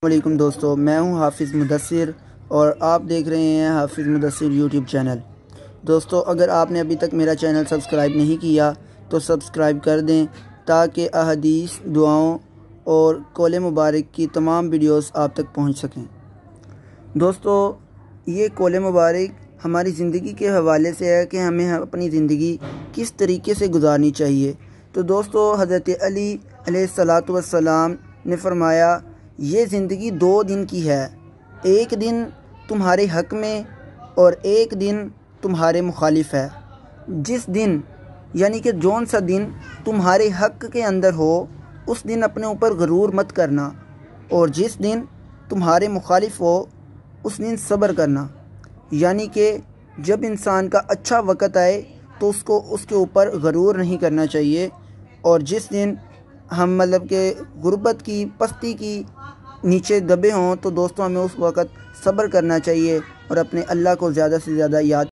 علیکم دوستو، میں ہوں حافظ مدثر اور آپ دیکھ رہے ہیں حافظ مدثر یوٹیوب چینل۔ دوستو، اگر آپ نے ابھی تک میرا چینل سبسکرائب نہیں کیا تو سبسکرائب کر دیں تاکہ احادیث، دعاؤں اور قول مبارک کی تمام ویڈیوز آپ تک پہنچ سکیں۔ دوستو، یہ قول مبارک ہماری زندگی کے حوالے سے ہے کہ ہمیں اپنی زندگی کس طریقے سے گزارنی چاہیے۔ تو دوستو، حضرت علی علیہ السلام نے فرمایا، یہ زندگی 2 دن کی ہے، ایک دن تمہارے حق میں اور ایک دن تمہارے مخالف ہے۔ جس دن یعنی کہ جون سا دن تمہارے حق کے اندر ہو اس دن اپنے اوپر غرور مت کرنا، اور جس دن تمہارے مخالف ہو اس دن صبر کرنا۔ یعنی کہ جب انسان کا اچھا وقت آئے تو اس کے اوپر غرور نہیں کرنا چاہیے، اور جس دن ہم کہ غربت کی، پستی کی نیچے دبے ہوں تو دوستوں ہمیں اس وقت صبر کرنا چاہیے اور اپنے اللہ کو زیادہ سے زیادہ یاد